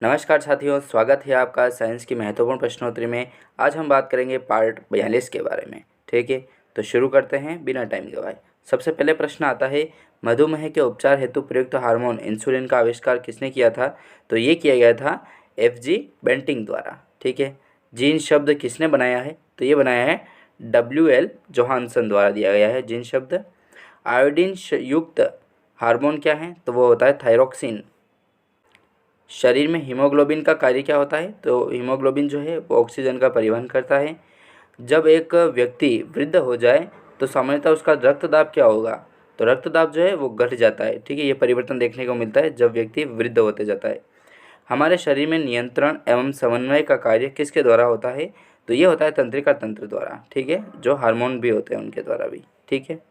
नमस्कार साथियों, स्वागत है आपका साइंस की महत्वपूर्ण प्रश्नोत्तरी में। आज हम बात करेंगे पार्ट 42 के बारे में। ठीक है, तो शुरू करते हैं बिना टाइम गवाए। सबसे पहले प्रश्न आता है, मधुमेह के उपचार हेतु प्रयुक्त हार्मोन इंसुलिन का आविष्कार किसने किया था? तो ये किया गया था FG बेंटिंग द्वारा। ठीक है, जीन शब्द किसने बनाया है? तो ये बनाया है WL जोहानसन द्वारा दिया गया है जीन शब्द। आयोडीन युक्त हार्मोन क्या है? तो वो होता है थायरोक्सिन। शरीर में हीमोग्लोबिन का कार्य क्या होता है? तो हीमोग्लोबिन जो है वो ऑक्सीजन का परिवहन करता है। जब एक व्यक्ति वृद्ध हो जाए तो सामान्यतः उसका रक्तदाब क्या होगा? तो रक्तदाब जो है वो घट जाता है। ठीक है, ये परिवर्तन देखने को मिलता है जब व्यक्ति वृद्ध होते जाता है। हमारे शरीर में नियंत्रण एवं समन्वय का कार्य किसके द्वारा होता है? तो ये होता है तंत्रिका तंत्र द्वारा। ठीक है, जो हार्मोन भी होते हैं उनके द्वारा भी। ठीक है,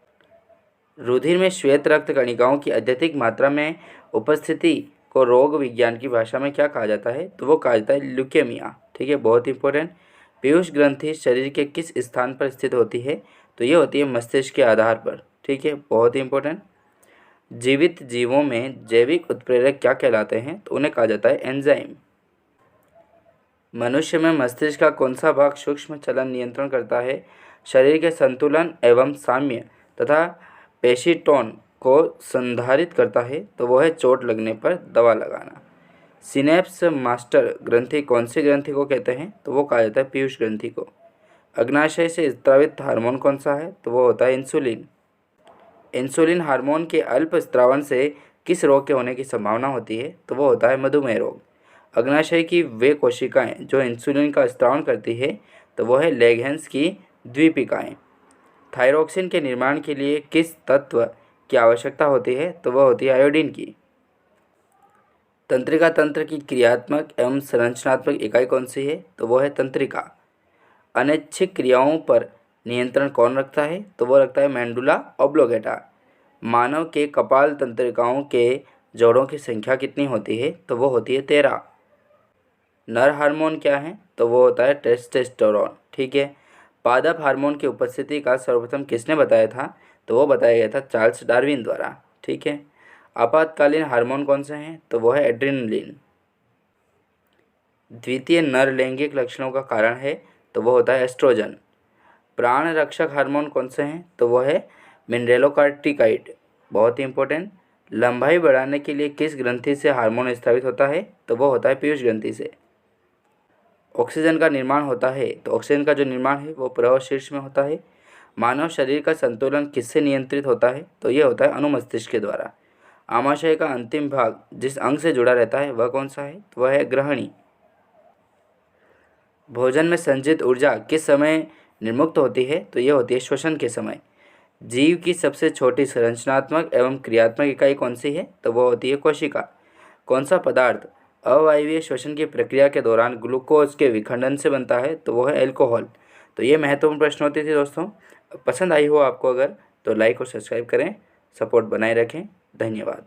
रुधिर में श्वेत रक्त कणिकाओं की अत्यधिक मात्रा में उपस्थिति को रोग विज्ञान की भाषा में क्या कहा जाता है? तो वो कहा जाता है ल्यूकेमिया। ठीक है, बहुत इंपॉर्टेंट। पीयूष ग्रंथि शरीर के किस स्थान पर स्थित होती है? तो ये होती है मस्तिष्क के आधार पर। ठीक है, बहुत इंपॉर्टेंट। जीवित जीवों में जैविक उत्प्रेरक क्या कहलाते हैं? तो उन्हें कहा जाता है एंजाइम। मनुष्य में मस्तिष्क का कौन सा भाग सूक्ष्म चलन नियंत्रण करता है? शरीर के संतुलन एवं साम्य तथा पेशी टोन को संधारित करता है। तो वह है चोट लगने पर दवा लगाना। सिनेप्स मास्टर ग्रंथि कौन सी ग्रंथि को कहते हैं? तो वो कहा जाता है पीयूष ग्रंथि को। अग्नाशय से स्रावित हार्मोन कौन सा है? तो वो होता है इंसुलिन। इंसुलिन हार्मोन के अल्प स्रावन से किस रोग के होने की संभावना होती है? तो वो होता है मधुमेह रोग। अग्नाशय की वे कोशिकाएं जो इंसुलिन का स्रावन करती है तो वो है लेगहेंस की द्वीपिकाएं। थायरोक्सिन के निर्माण के लिए किस तत्व की आवश्यकता होती है? तो वह होती है आयोडीन की। तंत्रिका तंत्र की क्रियात्मक एवं संरचनात्मक इकाई कौन सी है? तो वह है तंत्रिका। अनैच्छिक क्रियाओं पर नियंत्रण कौन रखता है? तो वह रखता है मेंडुला ऑब्लोगेटा। मानव के कपाल तंत्रिकाओं के जोड़ों की संख्या कितनी होती है? तो वो होती है 13। नर हार्मोन क्या है? तो वो होता है टेस्टोस्टेरोन। ठीक है, पादप हार्मोन की उपस्थिति का सर्वप्रथम किसने बताया था? तो वो बताया गया था चार्ल्स डार्विन द्वारा। ठीक है, आपातकालीन हार्मोन कौन से हैं? तो वो है एड्रेनलिन। द्वितीय नर लैंगिक लक्षणों का कारण है? तो वो होता है एस्ट्रोजन। प्राण रक्षक हार्मोन कौन से हैं? तो वो है मिनरेलोकार्टिकाइड। बहुत ही इंपॉर्टेंट। लंबाई बढ़ाने के लिए किस ग्रंथि से हार्मोन स्रावित होता है? तो वो होता है पीयूष ग्रंथि से। ऑक्सीजन का निर्माण होता है, तो ऑक्सीजन का जो निर्माण है वो प्रवशीर्ष में होता है। मानव शरीर का संतुलन किससे नियंत्रित होता है? तो ये होता है अनुमस्तिष्क के द्वारा। आमाशय का अंतिम भाग जिस अंग से जुड़ा रहता है वह कौन सा है? तो वह है ग्रहणी। भोजन में संचित ऊर्जा किस समय निर्मुक्त होती है? तो ये होती है श्वसन के समय। जीव की सबसे छोटी संरचनात्मक एवं क्रियात्मक इकाई कौन सी है? तो वह होती है कोशिका। कौन सा पदार्थ अवायवीय श्वसन की प्रक्रिया के दौरान ग्लूकोज के विखंडन से बनता है? तो वह है एल्कोहल। तो ये महत्वपूर्ण प्रश्न होते थे दोस्तों। पसंद आई हो आपको अगर तो लाइक और सब्सक्राइब करें, सपोर्ट बनाए रखें। धन्यवाद।